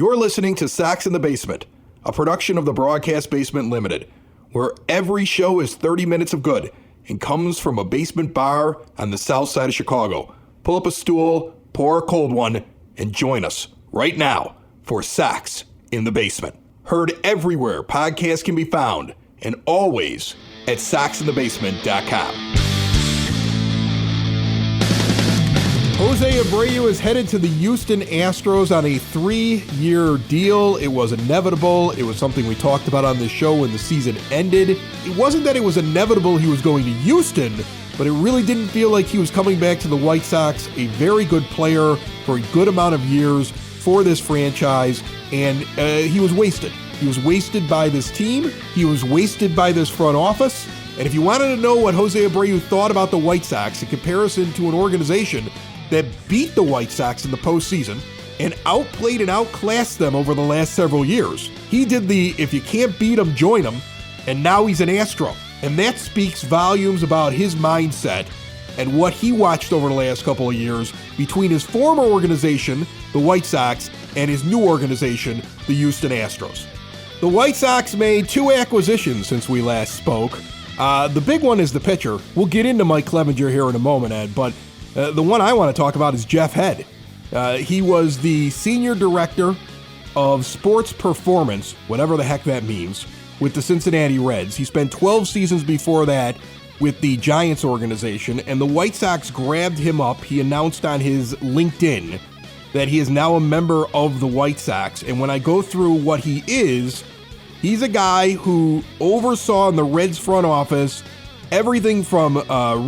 You're listening to Sox in the Basement, a production of the Broadcast Basement Limited, where every show is 30 minutes of good and comes from a basement bar on the south side of Chicago. Pull up a stool, pour a cold one, and join us right now for Sox in the Basement. Heard everywhere podcasts can be found, and always at soxinthebasement.com. Jose Abreu is headed to the Houston Astros on a 3-year deal. It was inevitable. It was something we talked about on this show when the season ended. It wasn't that it was inevitable he was going to Houston, but it really didn't feel like he was coming back to the White Sox, a very good player for a good amount of years for this franchise, and he was wasted. He was wasted by this team. He was wasted by this front office. And if you wanted to know what Jose Abreu thought about the White Sox in comparison to an organization that beat the White Sox in the postseason and outplayed and outclassed them over the last several years, he did the if you can't beat them, join them, and now he's an Astro. And that speaks volumes about his mindset and what he watched over the last couple of years between his former organization, the White Sox, and his new organization, the Houston Astros. The White Sox made 2 acquisitions since we last spoke. The big one is the pitcher. We'll get into Mike Clevinger here in a moment, Ed, but the one I want to talk about is Jeff Head. He was the senior director of sports performance, whatever the heck that means, with the Cincinnati Reds. He spent 12 seasons before that with the Giants organization, and the White Sox grabbed him up. He announced on his LinkedIn that he is now a member of the White Sox, and when I go through what he is, he's a guy who oversaw in the Reds front office everything from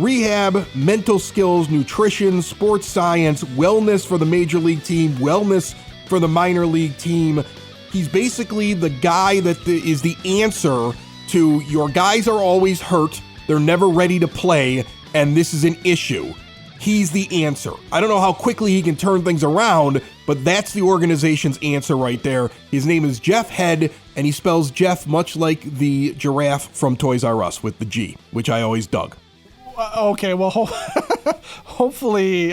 rehab, mental skills, nutrition, sports science, wellness for the major league team, wellness for the minor league team. He's basically the guy that is the answer to your guys are always hurt, they're never ready to play, and this is an issue. He's the answer. I don't know how quickly he can turn things around, but that's the organization's answer right there. His name is Jeff Head, and he spells Jeff much like the giraffe from Toys R Us with the G, which I always dug. Okay, well, hopefully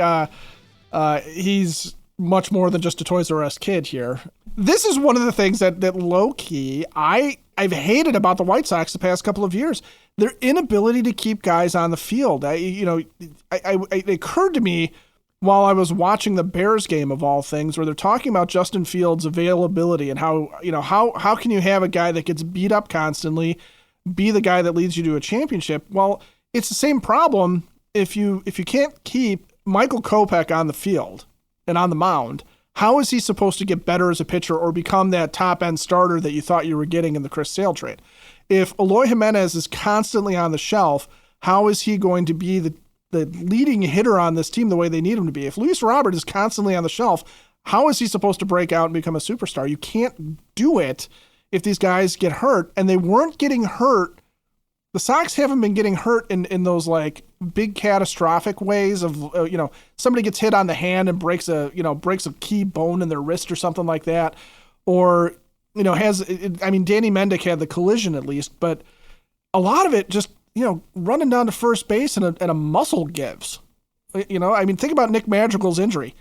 he's much more than just a Toys R Us kid here. This is one of the things that low-key I've hated about the White Sox the past couple of years. Their inability to keep guys on the field. It occurred to me while I was watching the Bears game of all things, where they're talking about Justin Fields' availability and how can you have a guy that gets beat up constantly be the guy that leads you to a championship? Well, it's the same problem if you can't keep Michael Kopech on the field and on the mound. How is he supposed to get better as a pitcher or become that top-end starter that you thought you were getting in the Chris Sale trade? If Eloy Jimenez is constantly on the shelf, how is he going to be the leading hitter on this team the way they need him to be? If Luis Robert is constantly on the shelf, how is he supposed to break out and become a superstar? You can't do it if these guys get hurt, and they weren't getting hurt. The Sox haven't been getting hurt in those like big catastrophic ways of somebody gets hit on the hand and breaks a key bone in their wrist or something like that, or Danny Mendick had the collision at least, but a lot of it just running down to first base and a muscle gives. Think about Nick Madrigal's injury.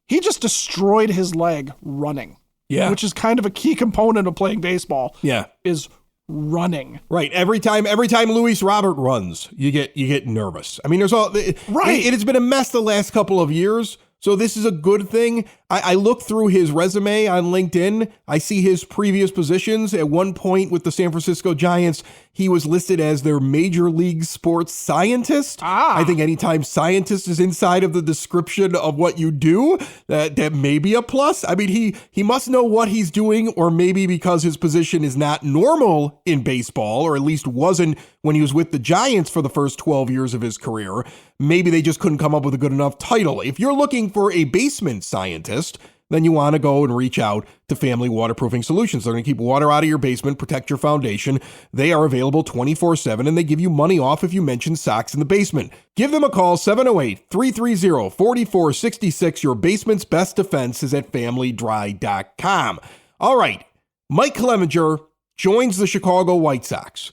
He just destroyed his leg running. Yeah, which is kind of a key component of playing baseball. Yeah, is running. Right. Every time Luis Robert runs, you get nervous. I mean, there's all right. It has been a mess the last couple of years. So this is a good thing. I look through his resume on LinkedIn. I see his previous positions. At one point with the San Francisco Giants, he was listed as their major league sports scientist. I think anytime scientist is inside of the description of what you do, that may be a plus. I mean, he must know what he's doing, or maybe because his position is not normal in baseball, or at least wasn't when he was with the Giants for the first 12 years of his career. Maybe they just couldn't come up with a good enough title. If you're looking for a basement scientist, then you want to go and reach out to Family Waterproofing Solutions. They're going to keep water out of your basement, protect your foundation. They are available 24/7, and they give you money off if you mention Sox in the Basement. Give them a call, 708-330-4466. Your basement's best defense is at familydry.com. All right, Mike Clevinger joins the Chicago White Sox.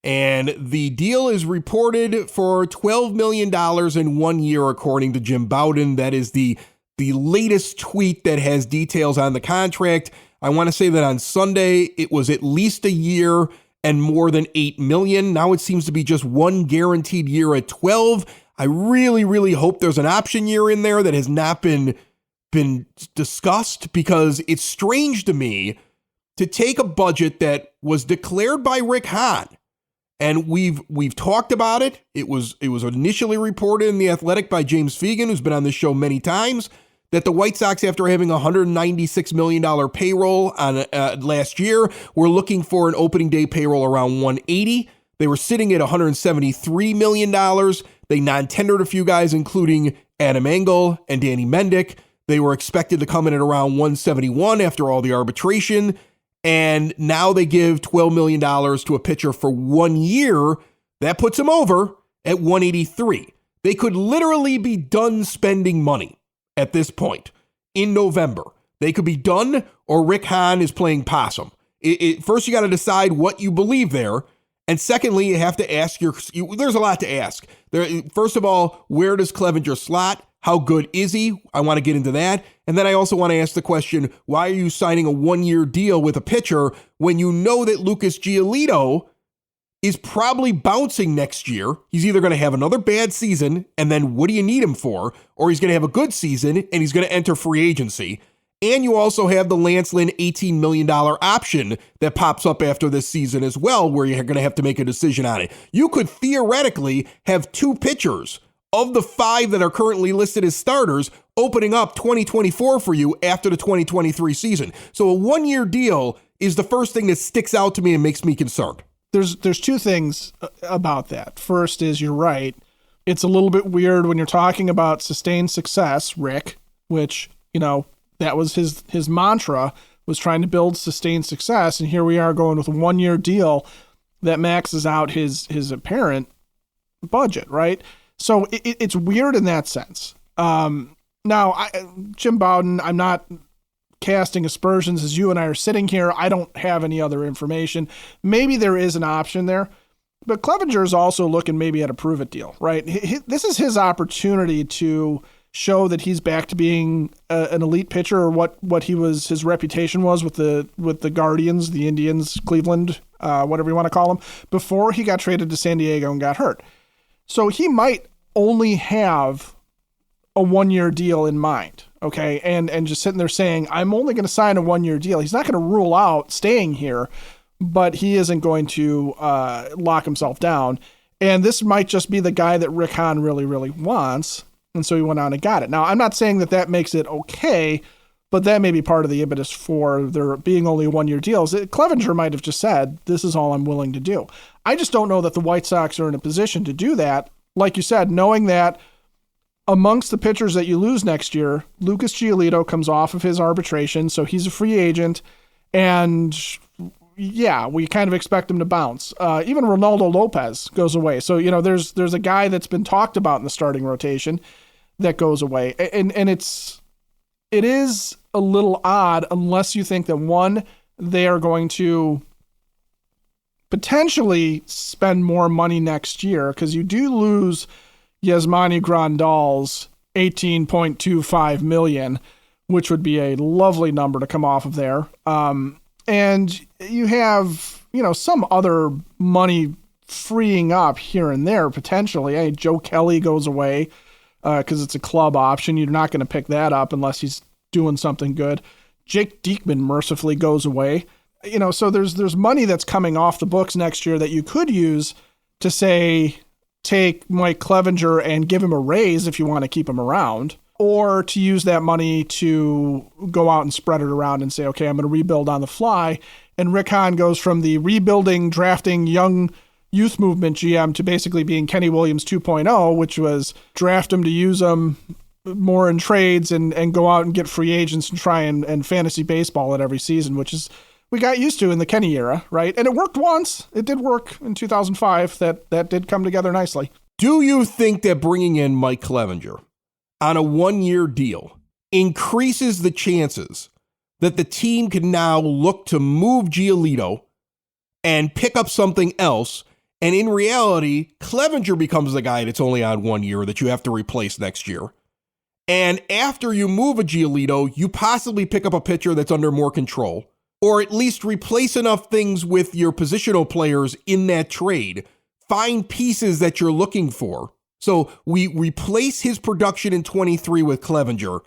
And the deal is reported for $12 million in 1 year, according to Jim Bowden. That is the latest tweet that has details on the contract. I want to say that on Sunday, it was at least a year and more than $8 million. Now it seems to be just one guaranteed year at 12. I really, really hope there's an option year in there that has not been discussed, because it's strange to me to take a budget that was declared by Rick Hahn. And we've talked about it. It was initially reported in The Athletic by James Fegan, who's been on this show many times, that the White Sox, after having a $196 million payroll on last year, were looking for an opening day payroll around 180. They were sitting at $173 million. They non-tendered a few guys, including Adam Engel and Danny Mendick. They were expected to come in at around 171 after all the arbitration. And now they give $12 million to a pitcher for 1 year. That puts him over at 183. They could literally be done spending money at this point in November. They could be done, or Rick Hahn is playing possum. First, you got to decide what you believe there. And secondly, you have to ask there's a lot to ask. First of all, where does Clevinger slot? How good is he? I want to get into that. And then I also want to ask the question, why are you signing a 1-year deal with a pitcher when you know that Lucas Giolito is probably bouncing next year? He's either going to have another bad season, and then what do you need him for? Or he's going to have a good season, and he's going to enter free agency. And you also have the Lance Lynn $18 million option that pops up after this season as well, where you're going to have to make a decision on it. You could theoretically have 2 pitchers of the 5 that are currently listed as starters opening up 2024 for you after the 2023 season. So a 1-year deal is the first thing that sticks out to me and makes me concerned. There's 2 things about that. First is, you're right. It's a little bit weird when you're talking about sustained success, Rick, which, that was his mantra, was trying to build sustained success. And here we are going with a 1-year deal that maxes out his apparent budget, right? So it's weird in that sense. Now, Jim Bowden, I'm not casting aspersions as you and I are sitting here. I don't have any other information. Maybe there is an option there. But Clevinger is also looking maybe at a prove-it deal, right? This is his opportunity to show that he's back to being an elite pitcher, or what his reputation was with the Guardians, the Indians, Cleveland, whatever you want to call them, before he got traded to San Diego and got hurt. So he might only have a 1-year deal in mind, okay? And just sitting there saying, I'm only going to sign a 1-year deal. He's not going to rule out staying here, but he isn't going to lock himself down. And this might just be the guy that Rick Hahn really, really wants. And so he went on and got it. Now, I'm not saying that makes it okay, but that may be part of the impetus for there being only 1-year deals. Clevinger might have just said, this is all I'm willing to do. I just don't know that the White Sox are in a position to do that. Like you said, knowing that amongst the pitchers that you lose next year, Lucas Giolito comes off of his arbitration, so he's a free agent. And yeah, we kind of expect him to bounce. Even Ronaldo Lopez goes away. So, there's a guy that's been talked about in the starting rotation that goes away. And it is a little odd unless you think that, one, they are going to potentially spend more money next year, because you do lose Yasmani Grandal's $18.25 million, which would be a lovely number to come off of there. And you have, some other money freeing up here and there potentially. Hey, Joe Kelly goes away because it's a club option. You're not going to pick that up unless he's doing something good. Jake Diekman mercifully goes away. So there's money that's coming off the books next year that you could use to, say, take Mike Clevinger and give him a raise if you want to keep him around, or to use that money to go out and spread it around and say, okay, I'm going to rebuild on the fly. And Rick Hahn goes from the rebuilding, drafting young youth movement GM to basically being Kenny Williams 2.0, which was draft him to use them more in trades and go out and get free agents and try and fantasy baseball it every season, which is we got used to in the Kenny era, right? And it worked once. It did work in 2005. That did come together nicely. Do you think that bringing in Mike Clevinger on a 1-year deal increases the chances that the team can now look to move Giolito and pick up something else? And in reality, Clevinger becomes the guy that's only on 1 year that you have to replace next year. And after you move a Giolito, you possibly pick up a pitcher that's under more control, or at least replace enough things with your positional players in that trade. Find pieces that you're looking for. So we replace his production in 23 with Clevinger,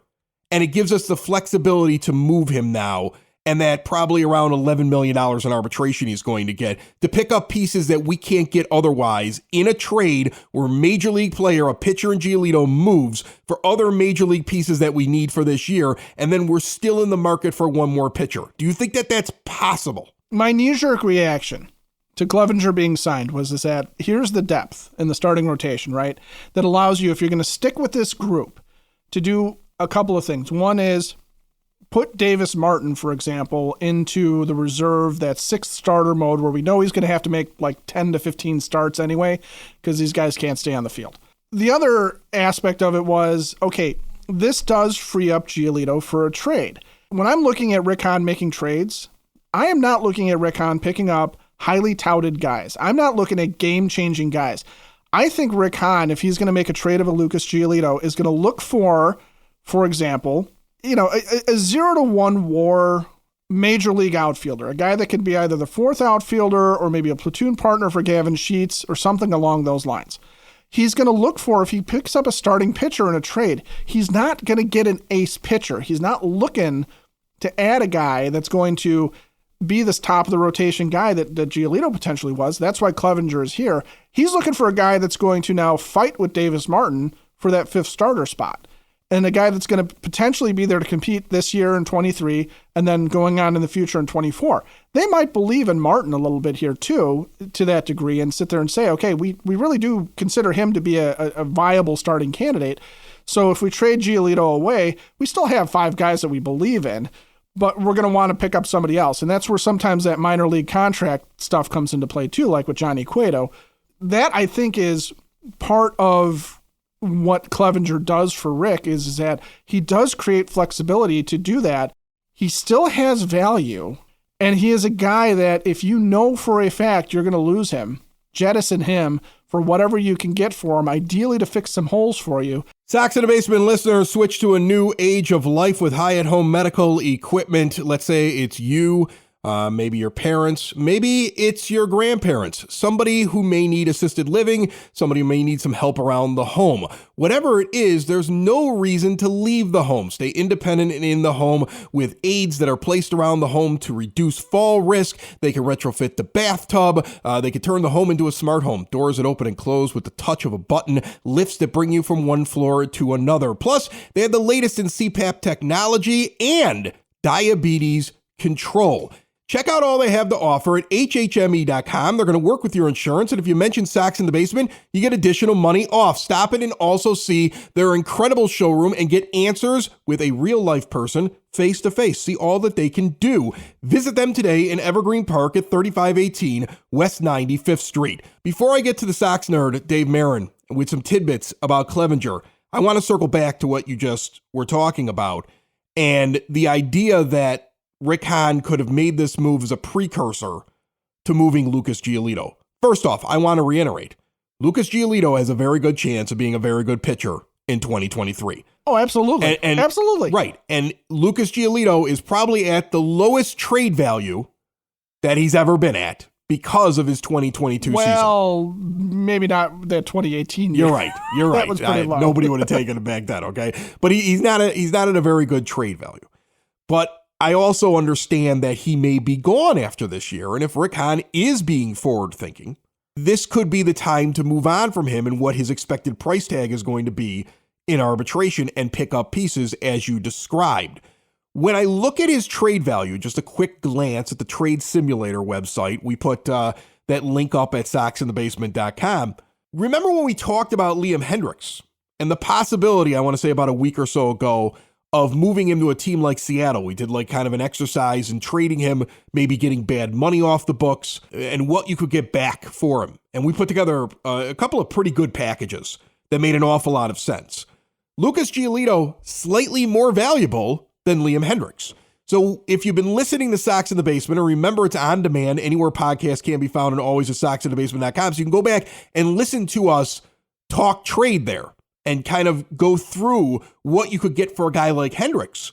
and it gives us the flexibility to move him now, and that probably around $11 million in arbitration he's going to get to pick up pieces that we can't get otherwise in a trade where major league player, a pitcher in Giolito, moves for other major league pieces that we need for this year, and then we're still in the market for one more pitcher. Do you think that that's possible? My knee-jerk reaction to Clevinger being signed was that here's the depth in the starting rotation, right? That allows you, if you're going to stick with this group, to do a couple of things. One is put Davis Martin, for example, into the reserve, that sixth starter mode where we know he's going to have to make like 10 to 15 starts anyway because these guys can't stay on the field. The other aspect of it was, okay, this does free up Giolito for a trade. When I'm looking at Rick Hahn making trades, I am not looking at Rick Hahn picking up highly touted guys. I'm not looking at game-changing guys. I think Rick Hahn, if he's going to make a trade of a Lucas Giolito, is going to look for example, a 0-1 WAR major league outfielder, a guy that could be either the fourth outfielder or maybe a platoon partner for Gavin Sheets or something along those lines. He's going to look for, if he picks up a starting pitcher in a trade, he's not going to get an ace pitcher. He's not looking to add a guy that's going to be this top of the rotation guy that Giolito potentially was. That's why Clevinger is here. He's looking for a guy that's going to now fight with Davis Martin for that fifth starter spot. And a guy that's going to potentially be there to compete this year in 23 and then going on in the future in 24. They might believe in Martin a little bit here too, to that degree, and sit there and say, okay, we really do consider him to be a viable starting candidate. So if we trade Giolito away, we still have 5 guys that we believe in, but we're going to want to pick up somebody else. And that's where sometimes that minor league contract stuff comes into play too, like with Johnny Cueto. That, I think, is part of what Clevinger does for Rick is that he does create flexibility to do that. He still has value, and he is a guy that if you know for a fact you're going to lose him, jettison him for whatever you can get for him, ideally to fix some holes for you. Sox in the Basement listeners, switch to a new age of life with high-at-home medical equipment. Let's say it's you, maybe your parents, maybe it's your grandparents, somebody who may need assisted living, somebody who may need some help around the home. Whatever it is, there's no reason to leave the home. Stay independent and in the home with aids that are placed around the home to reduce fall risk. They can retrofit the bathtub. They can turn the home into a smart home. Doors that open and close with the touch of a button. Lifts that bring you from one floor to another. Plus, they have the latest in CPAP technology and diabetes control. Check out all they have to offer at hhme.com. They're going to work with your insurance, and if you mention Sox in the Basement, you get additional money off. Stop in and also see their incredible showroom and get answers with a real-life person face-to-face. See all that they can do. Visit them today in Evergreen Park at 3518 West 95th Street. Before I get to the Sox Nerd, Dave Marran, with some tidbits about Clevinger, I want to circle back to what you just were talking about and the idea that Rick Hahn could have made this move as a precursor to moving Lucas Giolito. First off, I want to reiterate, Lucas Giolito has a very good chance of being a very good pitcher in 2023. Oh, absolutely. And absolutely. Right. And Lucas Giolito is probably at the lowest trade value that he's ever been at because of his 2022 season. Well, maybe not that 2018 year. You're right. That was pretty low. Nobody would have taken it back then, okay? But he's not at a very good trade value. But I also understand that he may be gone after this year, and if Rick Hahn is being forward-thinking, this could be the time to move on from him and what his expected price tag is going to be in arbitration and pick up pieces as you described. When I look at his trade value, just a quick glance at the Trade Simulator website, we put that link up at soxinthebasement.com. Remember when we talked about Liam Hendriks and the possibility, I want to say about a week or so ago, of moving him to a team like Seattle? We did like kind of an exercise in trading him, maybe getting bad money off the books and what you could get back for him. And we put together a couple of pretty good packages that made an awful lot of sense. Lucas Giolito, slightly more valuable than Liam Hendriks. So if you've been listening to Sox in the Basement, and remember it's on demand anywhere podcasts can be found and always at soxinthebasement.com. So you can go back and listen to us talk trade there. and kind of go through what you could get for a guy like Hendricks.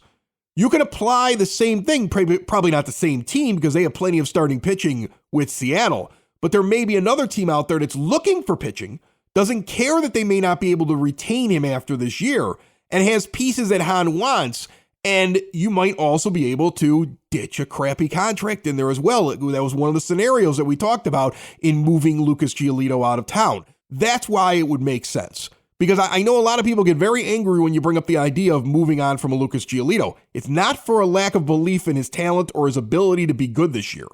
You can apply the same thing, probably not the same team because they have plenty of starting pitching with Seattle, but there may be another team out there that's looking for pitching, doesn't care that they may not be able to retain him after this year, and has pieces that Hahn wants, and you might also be able to ditch a crappy contract in there as well. That was one of the scenarios that we talked about in moving Lucas Giolito out of town. That's why it would make sense. Because I know a lot of people get very angry when you bring up the idea of moving on from a Lucas Giolito. It's not for a lack of belief in his talent or his ability to be good this year.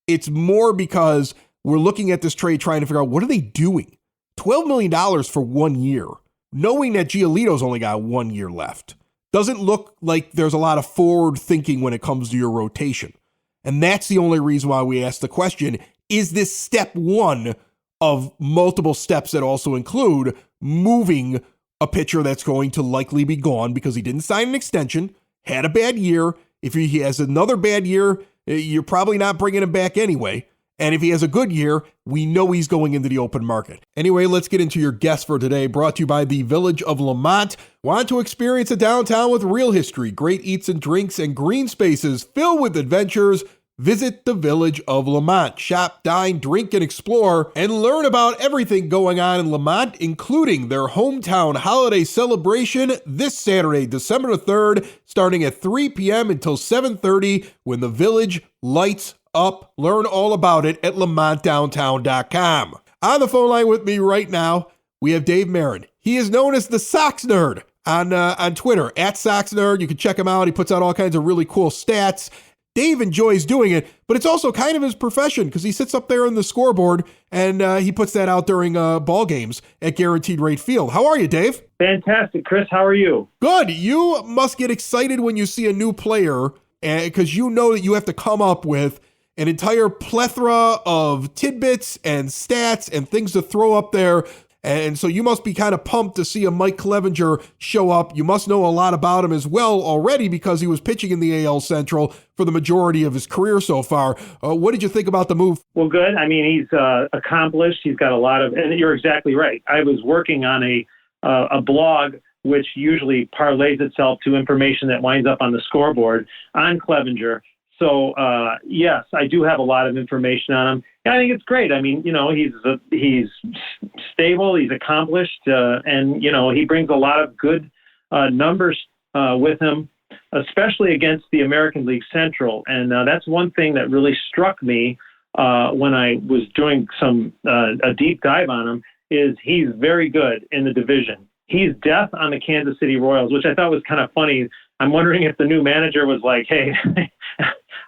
It's more because we're looking at this trade trying to figure out what are they doing? $12 million for 1 year, knowing that Giolito's only got 1 year left. Doesn't look like there's a lot of forward thinking when it comes to your rotation. And that's the only reason why we asked the question, is this step one of multiple steps that also include moving a pitcher that's going to likely be gone because he didn't sign an extension, had a bad year. If he has another bad year, you're probably not bringing him back anyway. And if he has a good year, we know he's going into the open market. Anyway, let's get into your guest for today, brought to you by the Village of Lamont. Want to experience a downtown with real history, great eats and drinks, and green spaces filled with adventures? Visit the Village of Lamont. Shop, dine, drink, and explore, and learn about everything going on in Lamont, including their hometown holiday celebration this Saturday, December 3rd, starting at 3 p.m. until 7:30 when the Village lights up. Learn all about it at lamontdowntown.com. On the phone line with me right now, we have Dave Marran. He is known as the Sox Nerd on Twitter, at Sox Nerd. You can check him out. He puts out all kinds of really cool stats. Dave enjoys doing it, but it's also kind of his profession because he sits up there on the scoreboard and he puts that out during ball games at Guaranteed Rate Field. How are you, Dave? Fantastic. Chris, how are you? Good. You must get excited when you see a new player because you know that you have to come up with an entire plethora of tidbits and stats and things to throw up there. And so you must be kind of pumped to see a Mike Clevinger show up. You must know a lot about him as well already because he was pitching in the AL Central for the majority of his career so far. What did you think about the move? Well, good. I mean, he's accomplished. He's got a lot of, and you're exactly right. I was working on a blog which usually parlays itself to information that winds up on the scoreboard on Clevinger. So, yes, I do have a lot of information on him. I think it's great. I mean, you know, he's stable, he's accomplished, and, you know, he brings a lot of good numbers with him, especially against the American League Central. And that's one thing that really struck me when I was doing a deep dive on him is he's very good in the division. He's death on the Kansas City Royals, which I thought was kind of funny. I'm wondering if the new manager was like, hey,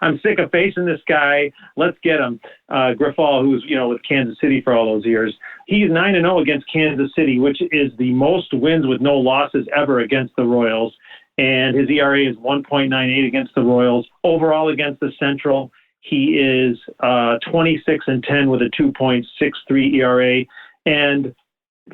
I'm sick of facing this guy. Let's get him. Grifol, who's, you know, with Kansas City for all those years. He's 9-0 against Kansas City, which is the most wins with no losses ever against the Royals. And his ERA is 1.98 against the Royals. Overall against the Central, he is 26-10 with a 2.63 ERA. And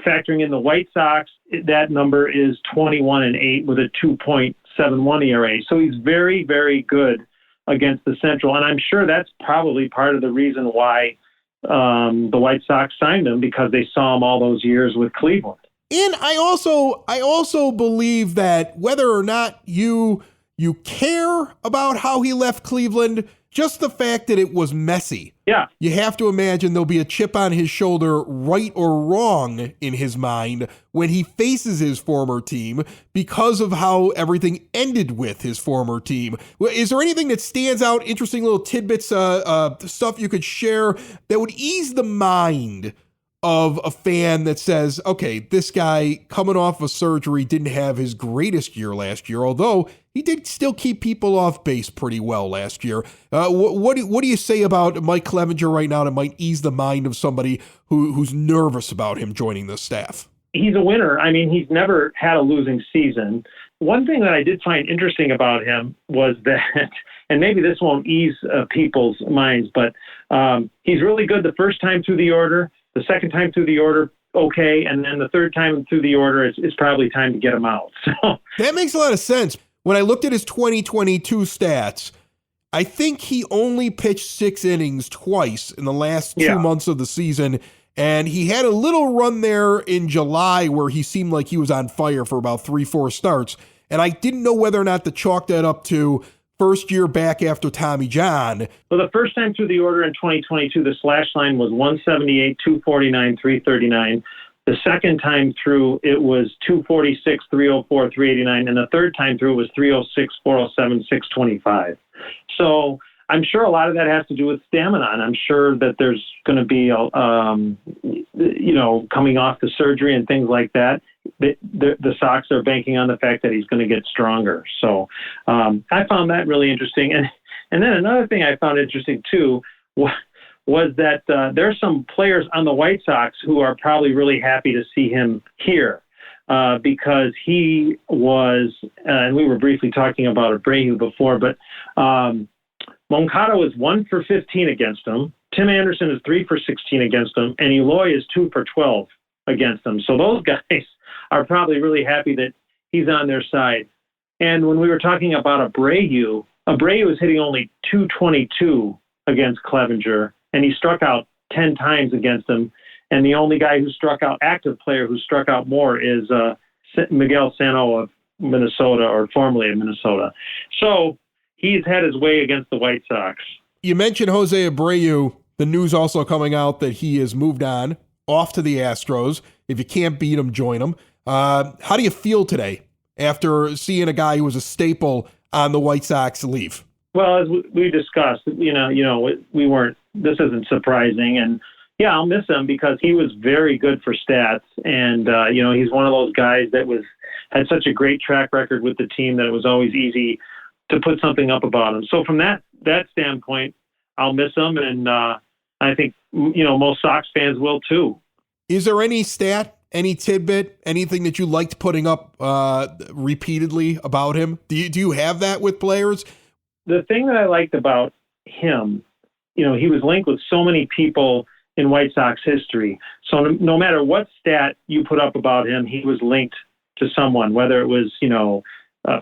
factoring in the White Sox, that number is 21-8 with a 2.71 ERA. So he's very, very good against the Central. And I'm sure that's probably part of the reason why the White Sox signed him, because they saw him all those years with Cleveland. And I also believe that whether or not you care about how he left Cleveland, just the fact that it was messy. Yeah. You have to imagine there'll be a chip on his shoulder, right or wrong in his mind, when he faces his former team because of how everything ended with his former team. Is there anything that stands out, interesting little tidbits, stuff you could share that would ease the mind of a fan that says, okay, this guy coming off of surgery didn't have his greatest year last year, although he did still keep people off base pretty well last year. What do you say about Mike Clevinger right now that might ease the mind of somebody who's nervous about him joining the staff? He's a winner. I mean, he's never had a losing season. One thing that I did find interesting about him was that, and maybe this won't ease people's minds, but he's really good the first time through the order. The second time through the order, okay. And then the third time through the order, it's probably time to get him out. So that makes a lot of sense. When I looked at his 2022 stats, I think he only pitched 6 innings twice in the last 2 months of the season. And he had a little run there in July where he seemed like he was on fire for about 3-4 starts. And I didn't know whether or not to chalk that up to first year back after Tommy John. Well, the first time through the order in 2022, the slash line was 178, 249, 339. The second time through, it was 246, 304, 389. And the third time through, it was 306, 407, 625. So I'm sure a lot of that has to do with stamina. And I'm sure that there's going to be, coming off the surgery and things like that. The Sox are banking on the fact that he's going to get stronger. So I found that really interesting. And then another thing I found interesting, too, was that there's some players on the White Sox who are probably really happy to see him here because he was, and we were briefly talking about Abreu before, but Moncada is 1 for 15 against him. Tim Anderson is 3 for 16 against him, and Eloy is 2 for 12 against him. So those guys are probably really happy that he's on their side. And when we were talking about Abreu is hitting only 222 against Clevinger, and he struck out 10 times against him. And the only guy who struck out, active player who struck out more is Miguel Sano of Minnesota, or formerly of Minnesota. So he's had his way against the White Sox. You mentioned Jose Abreu. The news also coming out that he has moved on, off to the Astros. If you can't beat him, join him. How do you feel today after seeing a guy who was a staple on the White Sox leave? Well, as we discussed, we weren't. This isn't surprising, and yeah, I'll miss him because he was very good for stats, and he's one of those guys that had such a great track record with the team that it was always easy to put something up about him. So from that standpoint, I'll miss him, and I think most Sox fans will too. Is there any stat, any tidbit, anything that you liked putting up repeatedly about him? Do you have that with players? The thing that I liked about him, he was linked with so many people in White Sox history. So no matter what stat you put up about him, he was linked to someone, whether it was,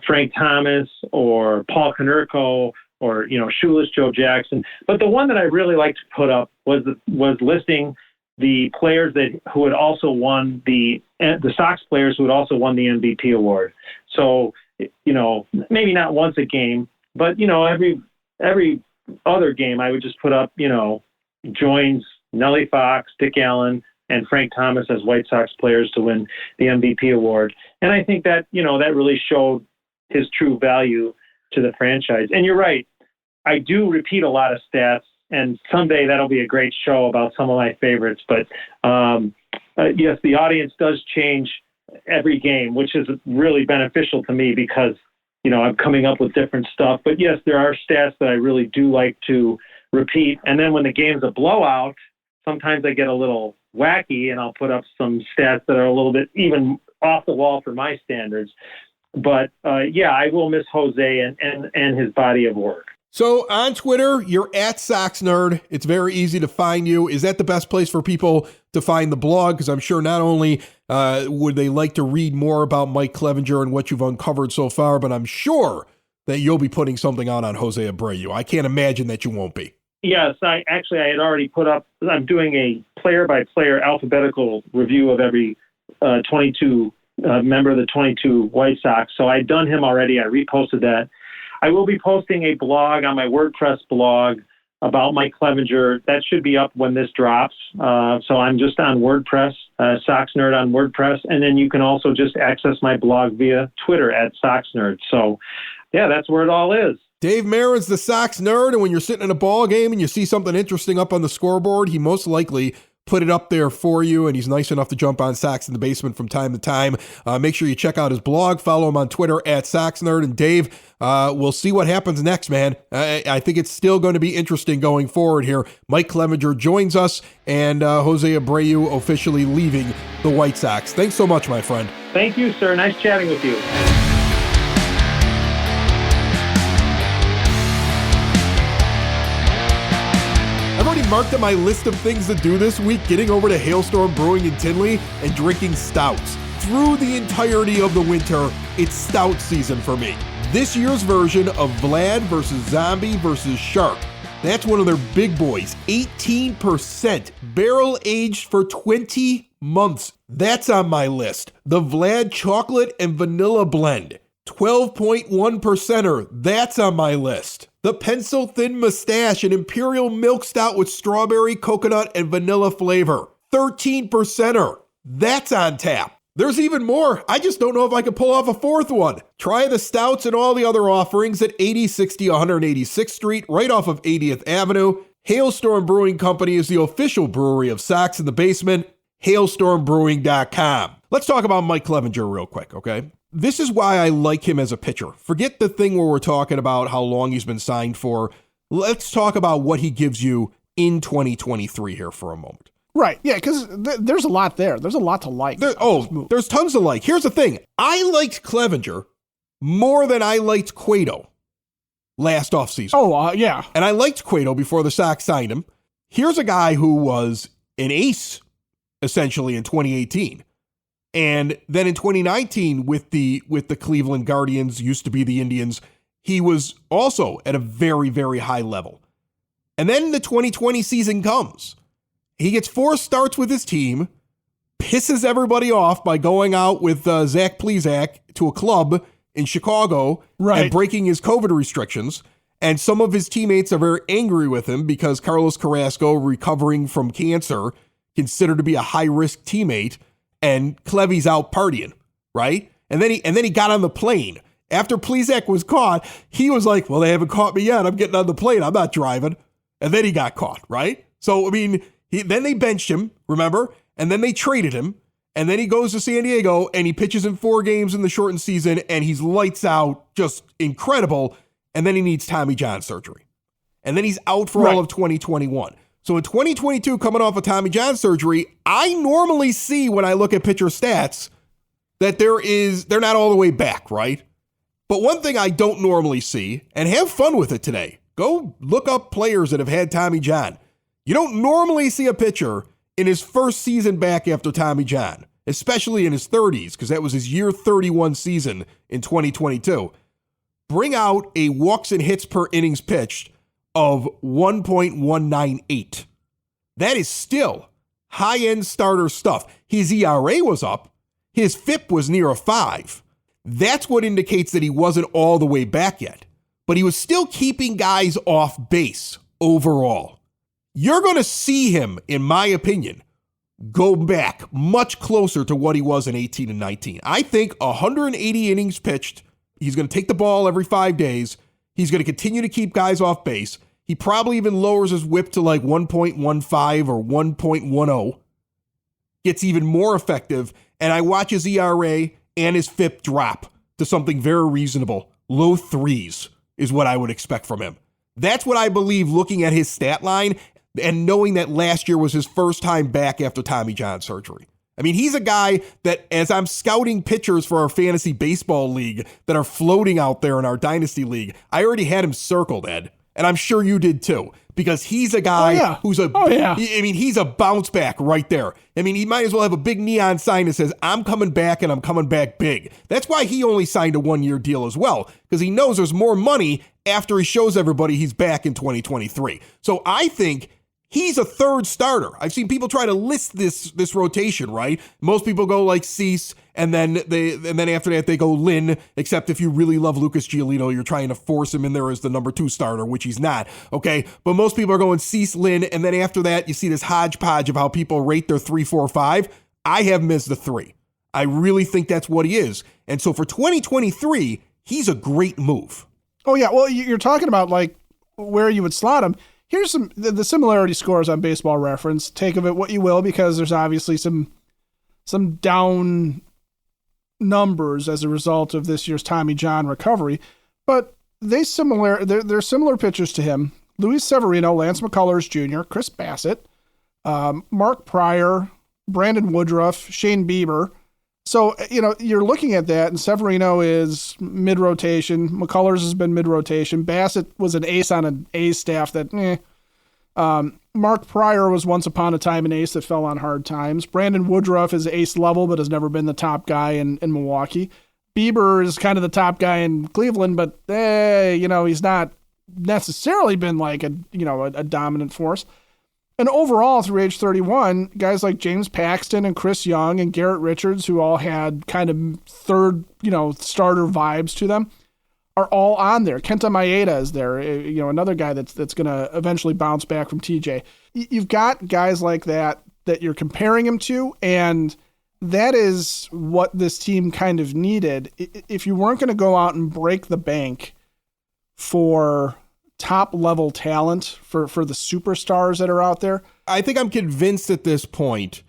Frank Thomas or Paul Konerko or, Shoeless Joe Jackson. But the one that I really liked to put up was listing the players who had also won the Sox players who had also won the MVP award. So, maybe not once a game, but, every other game I would just put up, joins Nellie Fox, Dick Allen, and Frank Thomas as White Sox players to win the MVP award. And I think that, that really showed his true value to the franchise. And you're right. I do repeat a lot of stats, and someday that'll be a great show about some of my favorites. But yes, the audience does change every game, which is really beneficial to me because, I'm coming up with different stuff. But yes, there are stats that I really do like to repeat. And then when the game's a blowout, sometimes I get a little wacky and I'll put up some stats that are a little bit even off the wall for my standards. But I will miss Jose and his body of work. So on Twitter, you're at Sox Nerd. It's very easy to find you. Is that the best place for people to find the blog? Because I'm sure not only would they like to read more about Mike Clevinger and what you've uncovered so far, but I'm sure that you'll be putting something out on Jose Abreu. I can't imagine that you won't be. Yes, I had already put up, I'm doing a player-by-player alphabetical review of every 22 member of the 22 White Sox. So I'd done him already. I reposted that. I will be posting a blog on my WordPress blog about Mike Clevinger. That should be up when this drops. So I'm just on WordPress, Sox Nerd on WordPress. And then you can also just access my blog via Twitter at Sox Nerd. So, yeah, that's where it all is. Dave Marran's the Sox Nerd, and when you're sitting in a ball game and you see something interesting up on the scoreboard, he most likely put it up there for you, and he's nice enough to jump on Sox in the Basement from time to time. Make sure you check out his blog. Follow him on Twitter at Sox Nerd. And Dave, we'll see what happens next, man. I think it's still going to be interesting going forward here. Mike Clevinger joins us, and Jose Abreu officially leaving the White Sox. Thanks so much, my friend. Thank you, sir. Nice chatting with you. I've already marked on my list of things to do this week, getting over to Hailstorm Brewing in Tinley and drinking stouts. Through the entirety of the winter, it's stout season for me. This year's version of Vlad versus Zombie versus Shark That's one of their big boys. 18%. Barrel aged for 20 months. That's on my list. The Vlad Chocolate and Vanilla Blend. 12.1%er. That's on my list. The Pencil Thin Mustache and Imperial Milk Stout with strawberry, coconut, and vanilla flavor. 13%er. That's on tap. There's even more. I just don't know if I can pull off a fourth one. Try the stouts and all the other offerings at 8060 186th Street, right off of 80th Avenue. Hailstorm Brewing Company is the official brewery of Sox in the Basement. Hailstormbrewing.com. Let's talk about Mike Clevinger real quick, okay? This is why I like him as a pitcher. Forget the thing where we're talking about how long he's been signed for. Let's talk about what he gives you in 2023 here for a moment. Right, yeah, because there's a lot there. There's a lot to like. There's tons to like. Here's the thing. I liked Clevinger more than I liked Cueto last offseason. Yeah. And I liked Cueto before the Sox signed him. Here's a guy who was an ace, essentially, in 2018. And then in 2019, with the Cleveland Guardians, used to be the Indians, he was also at a very, very high level. And then the 2020 season comes. He gets 4 starts with his team, pisses everybody off by going out with Zach Plesac to a club in Chicago and breaking his COVID restrictions. And some of his teammates are very angry with him because Carlos Carrasco, recovering from cancer, considered to be a high-risk teammate, and Clevy's out partying, right? And then he got on the plane. After Plesac was caught, he was like, well, they haven't caught me yet. I'm getting on the plane. I'm not driving. And then he got caught, right? So, I mean, then they benched him, remember? And then they traded him. And then he goes to San Diego and he pitches in 4 games in the shortened season and he's lights out, just incredible. And then he needs Tommy John surgery. And then he's out for all of 2021. So in 2022, coming off of Tommy John surgery, I normally see when I look at pitcher stats that they're not all the way back, right? But one thing I don't normally see, and have fun with it today, go look up players that have had Tommy John. You don't normally see a pitcher in his first season back after Tommy John, especially in his 30s, because that was his year 31 season in 2022, bring out a walks and hits per innings pitched of 1.198. That is still high-end starter stuff. His ERA was up. His FIP was near a 5. That's what indicates that he wasn't all the way back yet. But he was still keeping guys off base overall. You're going to see him, in my opinion, go back much closer to what he was in 18 and 19. I think 180 innings pitched. He's going to take the ball every 5 days. He's going to continue to keep guys off base. He probably even lowers his whip to like 1.15 or 1.10. Gets even more effective. And I watch his ERA and his FIP drop to something very reasonable. Low 3s is what I would expect from him. That's what I believe looking at his stat line and knowing that last year was his first time back after Tommy John surgery. I mean, he's a guy that as I'm scouting pitchers for our fantasy baseball league that are floating out there in our dynasty league, I already had him circled, Ed. And I'm sure you did too, because he's a guy who's he's a bounce back right there. I mean, he might as well have a big neon sign that says, I'm coming back and I'm coming back big. That's why he only signed a 1-year deal as well, because he knows there's more money after he shows everybody he's back in 2023. So I think he's a third starter. I've seen people try to list this rotation, right? Most people go like Cease, and then after that they go Lynn, except if you really love Lucas Giolito, you're trying to force him in there as the number 2 starter, which he's not, okay? But most people are going Cease, Lynn, and then after that you see this hodgepodge of how people rate their 3, 4, 5. I have him as the 3. I really think that's what he is. And so for 2023, he's a great move. Oh yeah, well you're talking about like where you would slot him. Here's the similarity scores on Baseball Reference. Take of it what you will, because there's obviously some down numbers as a result of this year's Tommy John recovery, but they're similar pitchers to him. Luis Severino, Lance McCullers Jr., Chris Bassett, Mark Pryor, Brandon Woodruff, Shane Bieber. So, you're looking at that, and Severino is mid-rotation. McCullers has been mid-rotation. Bassett was an ace on an A's staff that, Mark Pryor was once upon a time an ace that fell on hard times. Brandon Woodruff is ace level, but has never been the top guy in Milwaukee. Bieber is kind of the top guy in Cleveland, but, he's not necessarily been like a dominant force. And overall, through age 31, guys like James Paxton and Chris Young and Garrett Richards, who all had kind of third, starter vibes to them, are all on there. Kenta Maeda is there, another guy that's going to eventually bounce back from TJ. You've got guys like that you're comparing him to, and that is what this team kind of needed. If you weren't going to go out and break the bank for top level talent, for the superstars that are out there, I think I'm convinced at this point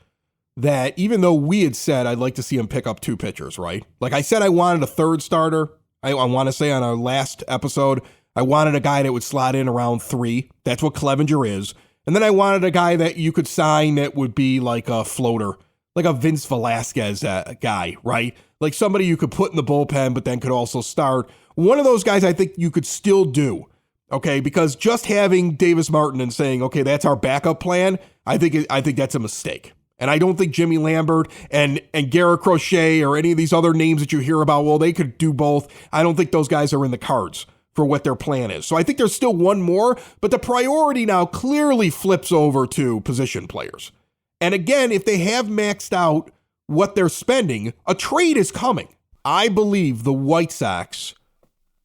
that even though we had said I'd like to see him pick up 2 pitchers, right? Like I said, I wanted a third starter. I want to say on our last episode, I wanted a guy that would slot in around 3. That's what Clevinger is. And then I wanted a guy that you could sign that would be like a floater, like a Vince Velasquez guy, right? Like somebody you could put in the bullpen, but then could also start. One of those guys I think you could still do, okay? Because just having Davis Martin and saying, okay, that's our backup plan, I think that's a mistake. And I don't think Jimmy Lambert and Garrett Crochet or any of these other names that you hear about, well, they could do both. I don't think those guys are in the cards for what their plan is. So I think there's still one more, but the priority now clearly flips over to position players. And again, if they have maxed out what they're spending, a trade is coming. I believe the White Sox,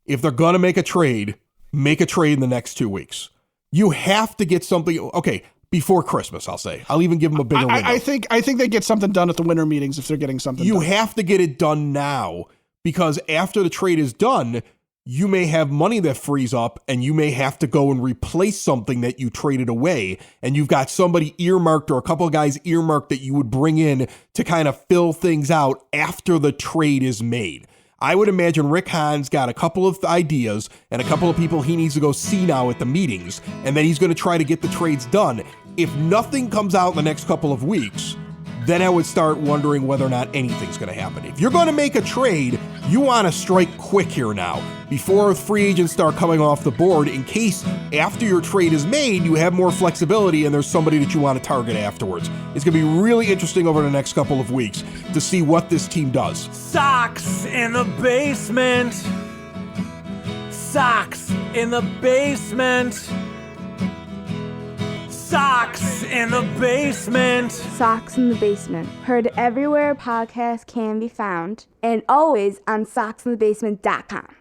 if they're going to make a trade in the next 2 weeks. You have to get something, okay, before Christmas, I'll say. I'll even give them a bigger window. I think they get something done at the winter meetings if they're getting something done. You have to get it done now, because after the trade is done, you may have money that frees up and you may have to go and replace something that you traded away. And you've got somebody earmarked or a couple of guys earmarked that you would bring in to kind of fill things out after the trade is made. I would imagine Rick Hahn's got a couple of ideas and a couple of people he needs to go see now at the meetings, and then he's going to try to get the trades done. If nothing comes out in the next couple of weeks, then I would start wondering whether or not anything's going to happen. If you're going to make a trade, you want to strike quick here now before free agents start coming off the board, in case after your trade is made, you have more flexibility and there's somebody that you want to target afterwards. It's going to be really interesting over the next couple of weeks to see what this team does. Sox in the basement. Sox in the basement. Sox in the basement. Sox in the Basement. Heard everywhere podcasts can be found, and always on soxinthebasement.com.